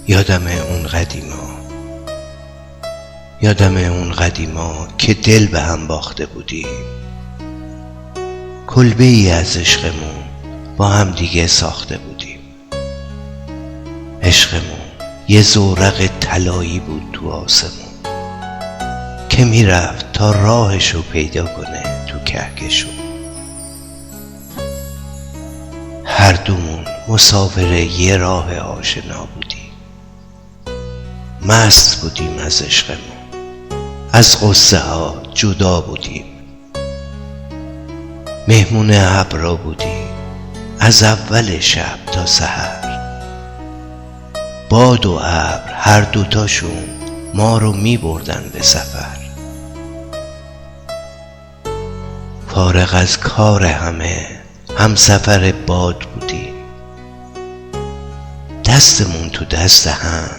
یادم اون قدیما که دل به هم باخته بودیم، کلبه ای از عشقمون با هم دیگه ساخته بودیم. عشقمون یه زورق طلایی بود تو آسمون که میرفت تا راهشو پیدا کنه تو کهکشون. هر دومون مسافر یه راه آشنا بودیم، مست بودیم از عشقمون، از غصه ها جدا بودیم. مهمون ابرا بودیم از اول شب تا سحر. باد و ابر هر دوتاشون ما رو می بردن به سفر. فارغ از کار همه هم سفر باد بودیم، دستمون تو دست هم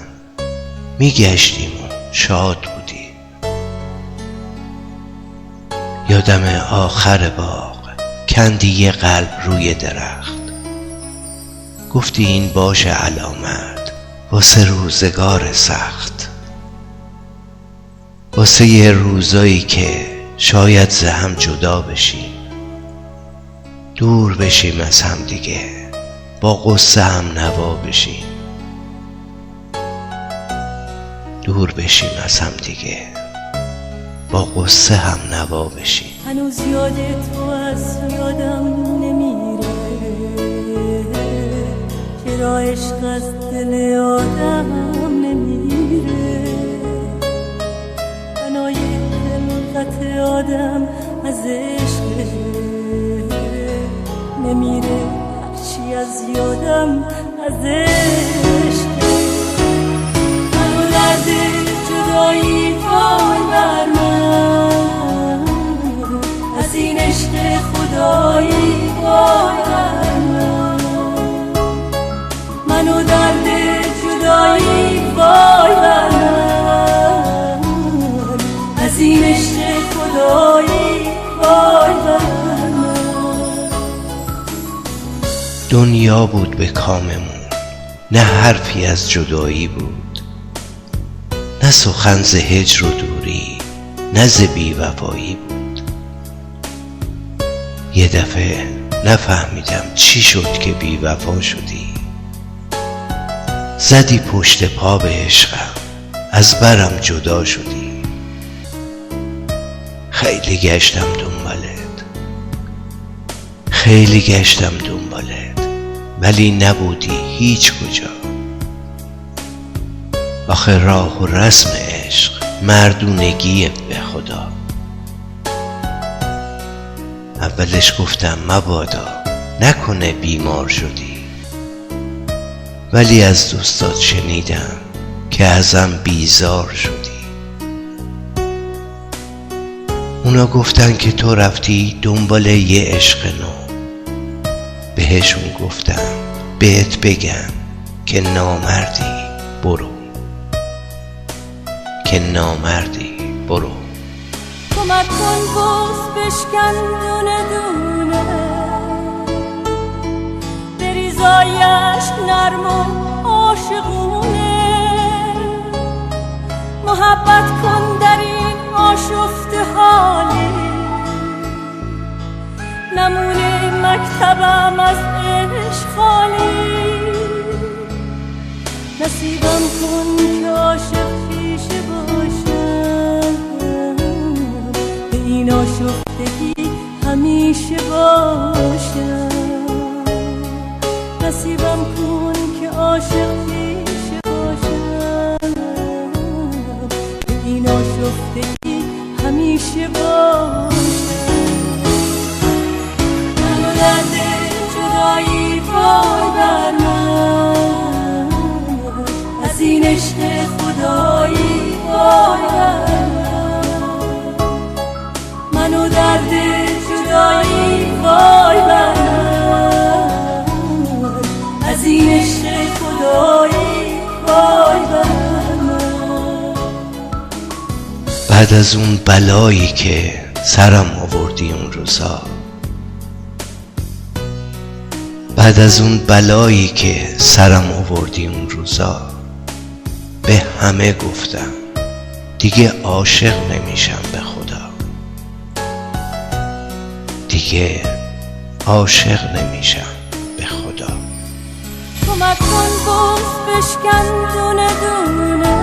می گشتیم و شاد بودیم. یادم آخر باغ کندی یه قلب روی درخت، گفتی این باشه علامت واسه روزگار سخت، واسه یه روزایی که شاید ز هم جدا بشیم، دور بشیم از هم دیگه، با غصه هم نوا بشیم. دور بشیم از هم دیگه، با غصه هم نوا بشیم. هنوز یاد تو از یادم نمیره، چرا عشق از دل آدم نمیره. بنای خلقت آدم از عشق نمیره، هرچی از یادم از عشق. منو درد جدایی وای بر من، از این عشق خدایی وای بر من. منو درد جدایی وای بر من، از این عشق خدایی وای بر من. دنیا بود به کاممون، نه حرفی از جدایی بود، نه سخن ز هجر و دوری، نه ز بی وفایی بود. یه دفعه نفهمیدم چی شد که بی وفا شدی، زدی پشت پا به عشقم، از برم جدا شدی. خیلی گشتم دنبالت، ولی نبودی هیچ کجا. آخه راه و رسم عشق مردونگیه به خدا. اولش گفتم مبادا نکنه بیمار شدی، ولی از دوستات شنیدم که ازم بیزار شدی. اونا گفتن که تو رفتی دنبال یه عشق نو، بهشون گفتم بهت بگم که نامردی برو، که نامردی برو. کمک کن باز بشکن دونه دونه، بریزای عشق نرم و عاشقونه. محبت کن در این آشفته حالی، نمونه مکتبم از عشق خالی. نصیبم کن که عاشق پیشه باشم، به این آشفتگی همیشه باشم. نصیبم کن که عاشق پیشه باشم، به این آشفتگی همیشه باشم. منو درد جدایی وای بر من، از این عشق خدایی وای بر من. منو درد جدایی وای بر من، از این عشق خدایی وای بر من. بعد از اون بلایی که سرم آوردی اون روزا، به همه گفتم دیگه عاشق نمیشم به خدا، دیگه عاشق نمیشم به خدا. کمک کن باز بشکن دونه دونه،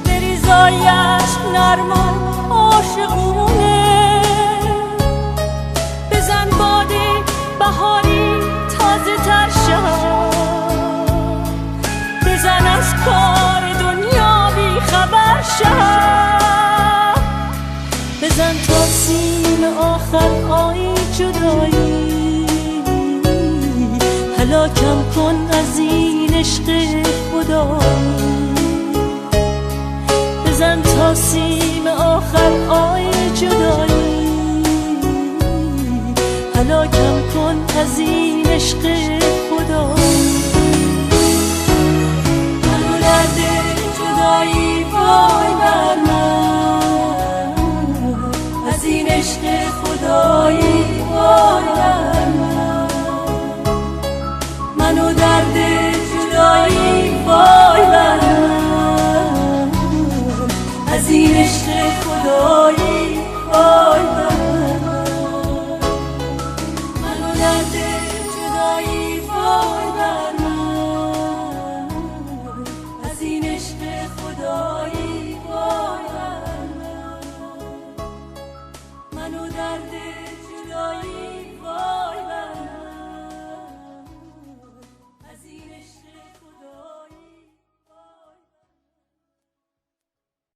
بریزایش نرم و عاشقونه، بزن باده بهاری تازه تر شد، بزن از کار دنیا بی خبر شد، بزن تا سیم آخر آی جدایی، هلاکم کن از این عشق خدایی، بزن تا سیم آخر آی جدایی، هلاکم کن از این عشق خدایی. منو درد جدایی وای بر من، از این عشق خدایی وای بر من، منو درد جدایی وای بر من، از این عشق خدایی وای بر من، منو درد جدایی وای بر من، از این عشق خدایی وای بر من، منو درد جدایی